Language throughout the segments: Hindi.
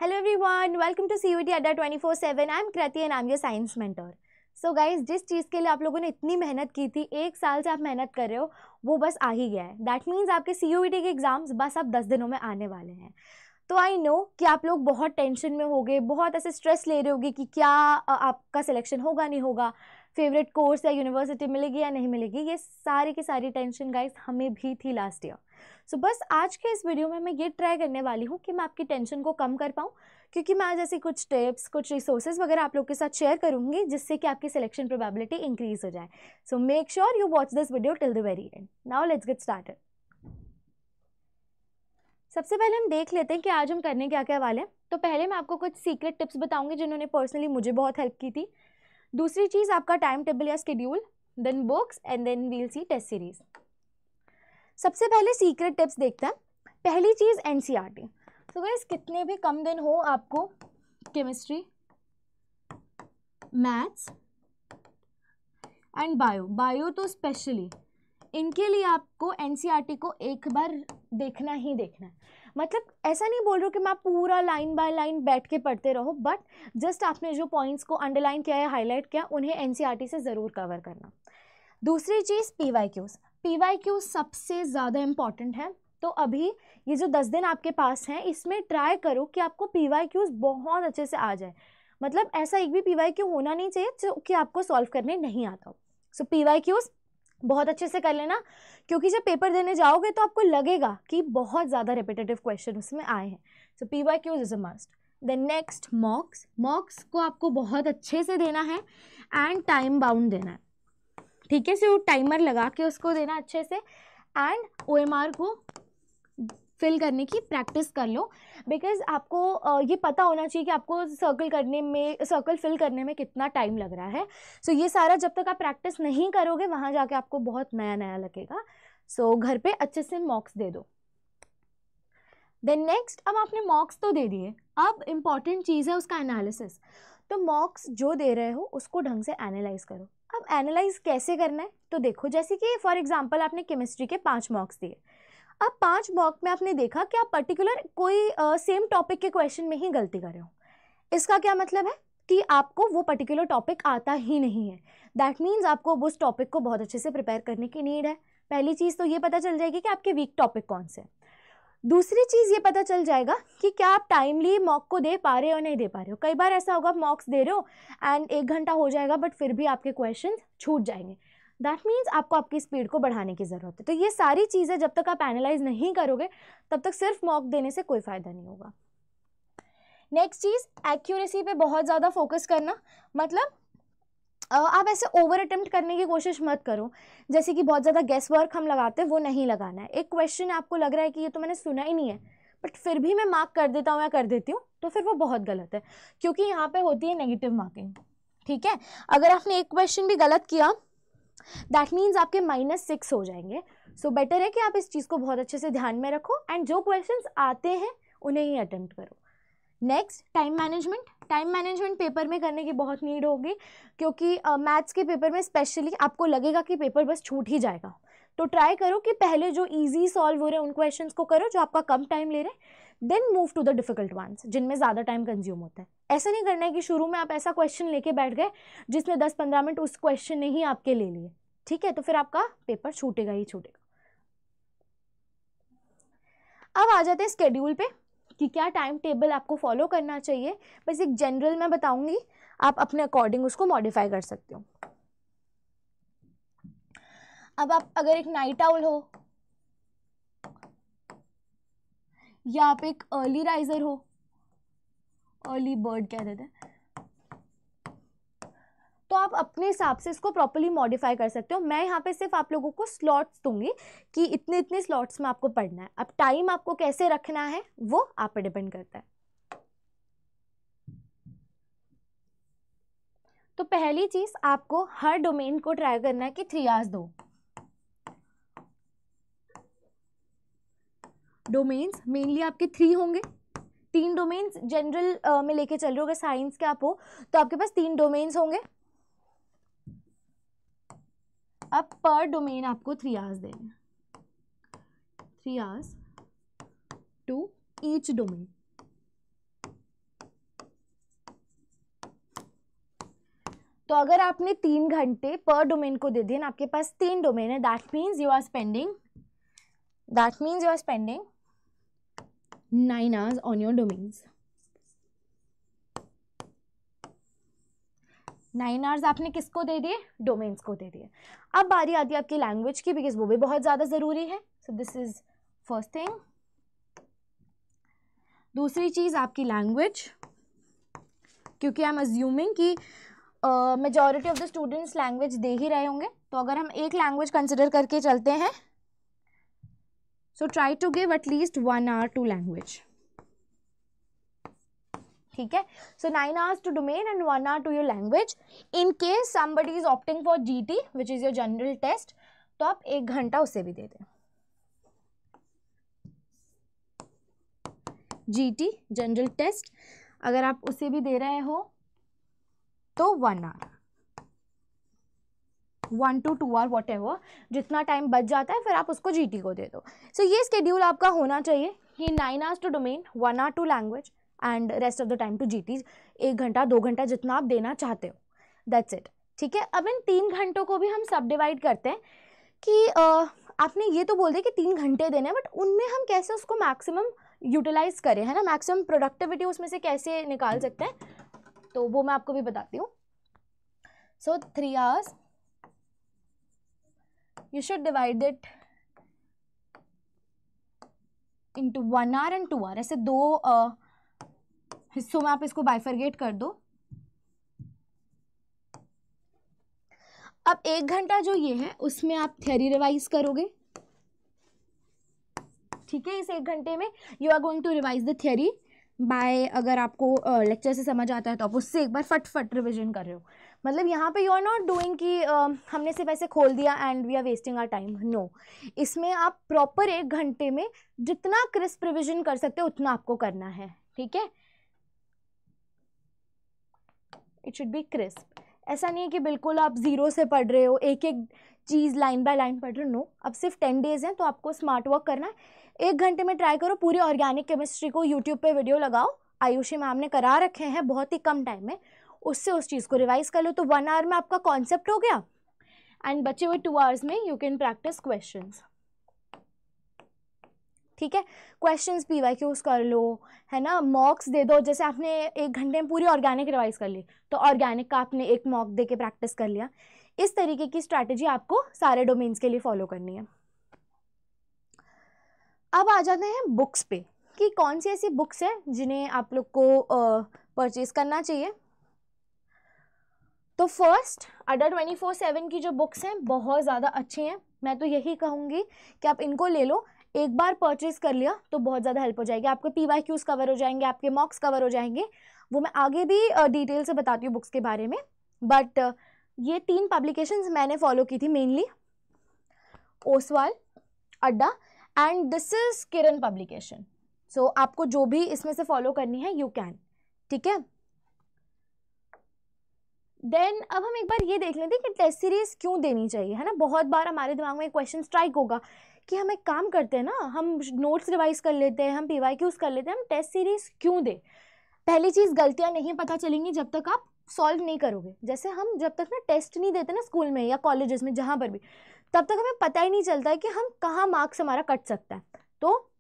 Hello everyone, welcome to CUET Adda 24/7. I'm Krati and I'm your science mentor. So guys, जिस चीज़ के लिए आप लोगों ने इतनी मेहनत की थी, 1 साल से आप मेहनत कर रहे हो, वो बस आ ही गया है. दैट मीन्स आपके CUET के एग्जाम्स बस अब 10 दिनों में आने वाले हैं. तो आई नो कि आप लोग बहुत टेंशन में होगे, बहुत ऐसे स्ट्रेस ले रहे होगे कि क्या आपका सिलेक्शन होगा नहीं होगा, फेवरेट कोर्स या यूनिवर्सिटी मिलेगी या नहीं मिलेगी. ये सारी की सारी टेंशन गाइस हमें भी थी लास्ट ईयर. सो बस आज के इस वीडियो में मैं ये ट्राई करने वाली हूँ कि मैं आपकी टेंशन को कम कर पाऊँ, क्योंकि मैं आज ऐसी कुछ टिप्स, कुछ रिसोर्सेज वगैरह आप लोग के साथ शेयर करूँगी जिससे कि आपकी सिलेक्शन प्रोबेबिलिटी इंक्रीज हो जाए. So make sure you watch this video till the very and. Now let's get started. सबसे पहले हम देख लेते हैं कि आज हम करने क्या क्या वाले हैं. तो पहले मैं आपको कुछ सीक्रेट टिप्स बताऊंगी जिन्होंने पर्सनली मुझे बहुत हेल्प की थी. दूसरी चीज़ आपका टाइम टेबल या schedule, then books and then we'll see test series. सबसे पहले सीक्रेट टिप्स देखते हैं. पहली चीज़ एनसीईआरटी. तो गाइस कितने भी कम दिन हो आपको केमिस्ट्री, मैथ्स एंड बायो तो स्पेशली इनके लिए आपको एनसीईआरटी को एक बार देखना ही देखना है. मतलब ऐसा नहीं बोल रहा हूँ कि मैं पूरा लाइन बाय लाइन बैठ के पढ़ते रहो, बट जस्ट आपने जो पॉइंट्स को अंडरलाइन किया है, हाईलाइट किया, उन्हें एनसीईआरटी से ज़रूर कवर करना. दूसरी चीज़ पीवाईक्यूज सबसे ज़्यादा इम्पॉर्टेंट है. तो अभी ये जो 10 दिन आपके पास हैं, इसमें ट्राई करो कि आपको पीवाईक्यूज बहुत अच्छे से आ जाए. मतलब ऐसा एक भी पीवाईक्यू होना नहीं चाहिए जो कि आपको सॉल्व करने नहीं आता हो. सो पीवाईक्यूज बहुत अच्छे से कर लेना, क्योंकि जब पेपर देने जाओगे तो आपको लगेगा कि बहुत ज़्यादा रिपीटेटिव क्वेश्चन उसमें आए हैं. So PYQs is a must. Then next mocks को आपको बहुत अच्छे से देना है एंड टाइम बाउंड देना है. ठीक है, सो टाइमर लगा के उसको देना अच्छे से. एंड ओएमआर को फिल करने की प्रैक्टिस कर लो, बिकॉज आपको ये पता होना चाहिए कि आपको सर्कल फिल करने में कितना टाइम लग रहा है. सो ये सारा जब तक आप प्रैक्टिस नहीं करोगे, वहाँ जाके आपको बहुत नया नया लगेगा. सो घर पे अच्छे से मॉक्स दे दो. देन नेक्स्ट, अब आपने मॉक्स तो दे दिए, अब इम्पॉर्टेंट चीज़ है उसका एनालिसिस. तो मॉक्स जो दे रहे हो उसको ढंग से एनालाइज करो. अब एनालाइज कैसे करना है, तो देखो, जैसे कि फॉर एग्जांपल आपने केमिस्ट्री के 5 मॉक्स दिए. अब 5 मॉक में आपने देखा कि आप पर्टिकुलर कोई सेम टॉपिक के क्वेश्चन में ही गलती कर रहे हो. इसका क्या मतलब है कि आपको वो पर्टिकुलर टॉपिक आता ही नहीं है. दैट मीन्स आपको उस टॉपिक को बहुत अच्छे से प्रिपेयर करने की नीड है. पहली चीज़ तो ये पता चल जाएगी कि आपके वीक टॉपिक कौन से. दूसरी चीज़ ये पता चल जाएगा कि क्या आप टाइमली मॉक को दे पा रहे हो नहीं दे पा रहे हो. कई बार ऐसा होगा, मॉक्स दे रहे हो एंड 1 घंटा हो जाएगा बट फिर भी आपके क्वेश्चन छूट जाएंगे. दैट मीन्स आपको आपकी स्पीड को बढ़ाने की ज़रूरत है. तो ये सारी चीज़ें जब तक आप एनालाइज नहीं करोगे, तब तक सिर्फ मॉक देने से कोई फ़ायदा नहीं होगा. नेक्स्ट चीज़, एक्यूरेसी पे बहुत ज़्यादा फोकस करना. मतलब आप ऐसे ओवर अटेम्प्ट करने की कोशिश मत करो. जैसे कि बहुत ज़्यादा गेस वर्क हम लगाते हैं, वो नहीं लगाना है. एक क्वेश्चन आपको लग रहा है कि ये तो मैंने सुना ही नहीं है, बट फिर भी मैं मार्क कर देता हूँ या कर देती हूँ, तो फिर वो बहुत गलत है, क्योंकि यहाँ पे होती है नेगेटिव मार्किंग. ठीक है, अगर आपने एक क्वेश्चन भी गलत किया, दैट मीन्स आपके -6 हो जाएंगे. सो बेटर है कि आप इस चीज़ को बहुत अच्छे से ध्यान में रखो एंड जो क्वेश्चंस आते हैं उन्हें ही अटेम्प्ट करो. नेक्स्ट, टाइम मैनेजमेंट पेपर में करने की बहुत नीड होगी, क्योंकि मैथ्स के पेपर में स्पेशली आपको लगेगा कि पेपर बस छूट ही जाएगा. तो ट्राई करो कि पहले जो इजी सॉल्व हो रहे हैं उन क्वेश्चंस को करो जो आपका कम टाइम ले रहे हैं. Then move to the difficult ones जिनमें ज़्यादा टाइम कंज्यूम होता है. ऐसा नहीं करना है कि शुरू में आप ऐसा क्वेश्चन लेके बैठ गए जिसने 10-15 मिनट उस क्वेश्चन ने ही आपके ले लिए. ठीक है, तो फिर आपका पेपर छूटेगा ही छूटेगा. अब आ जाते हैं स्केड्यूल पे कि क्या टाइम टेबल आपको फॉलो करना चाहिए. बस एक जनरल मैं बताऊंगी, आप अपने अकॉर्डिंग उसको मॉडिफाई कर सकते हो. अब आप अगर एक नाइट आउल हो या आप एक अर्ली राइजर हो, अर्ली बर्ड कह देते हैं, तो आप अपने हिसाब से इसको प्रॉपर्ली मॉडिफाई कर सकते हो. मैं यहाँ पे सिर्फ आप लोगों को स्लॉट्स दूंगी कि इतने इतने स्लॉट्स में आपको पढ़ना है. अब टाइम आपको कैसे रखना है वो आप पे डिपेंड करता है. तो पहली चीज, आपको हर डोमेन को ट्राई करना है कि 3 आवर्स दो. डोमेन्स मेनली आपके 3 होंगे. 3 डोमेन्स जनरल में लेके चल रहे हो. अगर साइंस के आप हो तो आपके पास 3 डोमेन्स होंगे. अब पर डोमेन आपको 3 आवर्स देने, 3 आवर्स टू ईच डोमेन. तो अगर आपने 3 घंटे पर डोमेन को दे दिए ना, आपके पास 3 डोमेन है, that means you are spending 9 hours on your domains. 9 hours आपने किसको दे दिए? डोमेन्स को दे दिए. अब बारी आती है आपकी लैंग्वेज की, बिकॉज वो भी बहुत ज़्यादा ज़रूरी है. So this is first thing. दूसरी चीज़ आपकी लैंग्वेज, क्योंकि आई एम अज्यूमिंग कि majority of the students language दे ही रहे होंगे, तो अगर हम एक लैंग्वेज कंसिडर करके चलते हैं, so try to give at least 1 hour to language. ठीक है. So 9 hours to domain and 1 hour to your language. In case somebody is opting for GT which is your general test, तो आप 1 घंटा उसे भी दे दें. जीटी जनरल टेस्ट अगर आप उसे भी दे रहे हो तो 1 hour, 1 to 2 hour what ever, जितना टाइम बच जाता है फिर आप उसको जीटी को दे दो. सो ये स्केड्यूल आपका होना चाहिए कि 9 hours to domain, 1 hour to language and rest of the time to GT. 1 घंटा 2 घंटा जितना आप देना चाहते हो, दैट्स इट. ठीक है. अब इन 3 घंटों को भी हम सब डिवाइड करते हैं कि आपने ये तो बोल दिया कि 3 घंटे देने हैं, बट उनमें हम कैसे उसको मैक्सिमम यूटिलाइज करें, है ना, मैक्सिमम प्रोडक्टिविटी उसमें से कैसे निकाल सकते हैं, तो वो मैं आपको भी बताती हूँ. सो 3 hours you should divide it into 1 hour and 2 hour. ऐसे 2 हिस्सों में आप इसको बाइफरगेट कर दो. अब 1 घंटा जो ये है उसमें आप थ्योरी रिवाइज करोगे. ठीक है. इस 1 घंटे में you are going to revise the theory by, अगर आपको लेक्चर से समझ आता है तो आप उससे एक बार फट रिविजन कर रहे हो. मतलब यहाँ पे यू आर नॉट डूइंग कि हमने सिर्फ ऐसे खोल दिया and we are wasting our time. No, इसमें आप प्रॉपर 1 घंटे में जितना क्रिस्प रिविजन कर सकते हो उतना आपको करना है. ठीक है. It should be crisp. ऐसा नहीं है कि बिल्कुल आप जीरो से पढ़ रहे हो, एक एक चीज़ लाइन बाय लाइन पढ़ रहे हो. नो, अब सिर्फ 10 days हैं तो आपको स्मार्ट वर्क करना है. 1 घंटे में ट्राई करो पूरी ऑर्गेनिक केमिस्ट्री को यूट्यूब पे वीडियो लगाओ, आयुषी मैम ने करा रखे हैं बहुत ही कम टाइम में, उससे उस चीज़ को रिवाइज कर लो. तो 1 hour में आपका कॉन्सेप्ट हो गया एंड बचे हुए 2 hours में यू कैन प्रैक्टिस क्वेश्चंस. ठीक है. क्वेश्चंस PYQs कर लो, है ना, मॉक्स दे दो. जैसे आपने 1 घंटे में पूरी ऑर्गेनिक रिवाइज कर ली तो ऑर्गेनिक का आपने एक मॉक दे के प्रैक्टिस कर लिया. इस तरीके की स्ट्रैटेजी आपको सारे डोमेन्स के लिए फॉलो करनी है. अब आ जाते हैं बुक्स पे कि कौन सी ऐसी बुक्स हैं जिन्हें आप लोग को परचेज करना चाहिए. तो फर्स्ट, अडा 24/7 की जो बुक्स हैं बहुत ज़्यादा अच्छी हैं. मैं तो यही कहूँगी कि आप इनको ले लो. एक बार परचेज कर लिया तो बहुत ज़्यादा हेल्प हो जाएगी. आपके PYQs कवर हो जाएंगे, आपके मॉक्स कवर हो जाएंगे. वो मैं आगे भी डिटेल से बताती हूँ बुक्स के बारे में. बट ये 3 पब्लिकेशंस मैंने फॉलो की थी mainly, Oswal, Adda and this is Kiran publication. So आपको जो भी इसमें से फॉलो करनी है यू कैन. ठीक है. देन अब हम एक बार ये देख लेते हैं कि टेस्ट सीरीज क्यों देनी चाहिए, है ना. बहुत बार हमारे दिमाग में एक क्वेश्चन स्ट्राइक होगा कि हम एक काम करते हैं ना, हम नोट्स रिवाइज कर लेते हैं, हम PYQs कर लेते हैं, हम टेस्ट सीरीज क्यों दे. पहली चीज़, गलतियाँ नहीं पता चलेंगी जब तक आप सॉल्व नहीं करोगे. जैसे हम जब तक ना टेस्ट नहीं देते ना स्कूल में या कॉलेजेस में जहाँ पर भी, तब तक हमें पता ही नहीं चलता है कि हम कहाँ मार्क्स हमारा कट सकता है. तो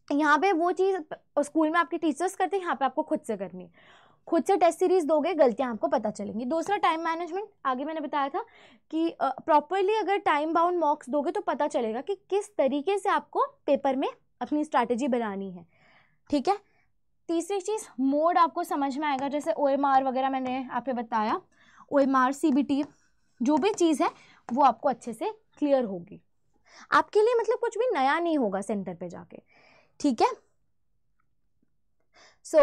यहाँ पे वो चीज़ स्कूल में आपके टीचर्स करते हैं, यहाँ पे आपको खुद से करनी है. खुद से टेस्ट सीरीज दोगे, गलतियाँ आपको पता चलेंगी. दूसरा, टाइम मैनेजमेंट. आगे मैंने बताया था कि प्रॉपरली अगर टाइम बाउंड मॉक्स दोगे तो पता चलेगा कि किस तरीके से आपको पेपर में अपनी स्ट्रैटेजी बनानी है. ठीक है. तीसरी चीज़, मोड आपको समझ में आएगा. जैसे OMR वगैरह मैंने आपको बताया, OMR CBT जो भी चीज़ है वो आपको अच्छे से क्लियर होगी. आपके लिए मतलब कुछ भी नया नहीं होगा सेंटर पे जाके. ठीक है. सो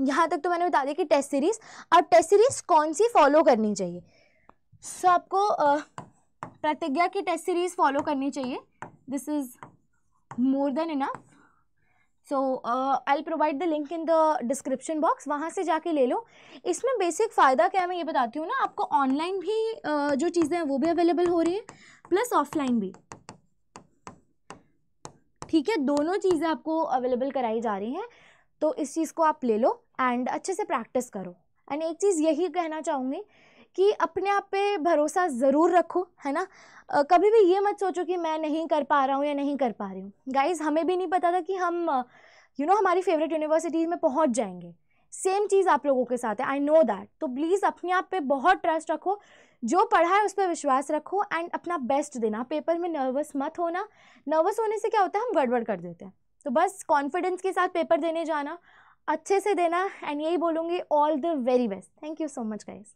यहाँ तक तो मैंने बता दिया कि टेस्ट सीरीज. अब टेस्ट सीरीज कौन सी फॉलो करनी चाहिए. सो आपको प्रतिज्ञा की टेस्ट सीरीज फॉलो करनी चाहिए. This is more than enough. So I will provide the link in the description box, वहाँ से जाके ले लो. इसमें बेसिक फ़ायदा क्या है मैं ये बताती हूँ ना. आपको ऑनलाइन भी जो चीज़ें हैं वो भी अवेलेबल हो रही हैं, प्लस ऑफलाइन भी. ठीक है. दोनों चीज़ें आपको अवेलेबल कराई जा रही हैं. तो इस चीज़ को आप ले लो एंड अच्छे से प्रैक्टिस करो. एंड एक चीज़ यही कहना चाहूँगी कि अपने आप पे भरोसा ज़रूर रखो, है ना। कभी भी ये मत सोचो कि मैं नहीं कर पा रहा हूँ या नहीं कर पा रही हूँ। गाइज, हमें भी नहीं पता था कि हम हमारी फेवरेट यूनिवर्सिटीज़ में पहुँच जाएंगे। सेम चीज़ आप लोगों के साथ है, आई नो दैट। तो प्लीज़ अपने आप पे बहुत ट्रस्ट रखो, जो पढ़ा है उस पर विश्वास रखो एंड अपना बेस्ट देना। पेपर में नर्वस मत होना, नर्वस होने से क्या होता है, हम गड़बड़ कर देते हैं। तो बस कॉन्फिडेंस के साथ पेपर देने जाना, अच्छे से देना, एंड यही बोलूँगी, all the very best. Thank you so much guys.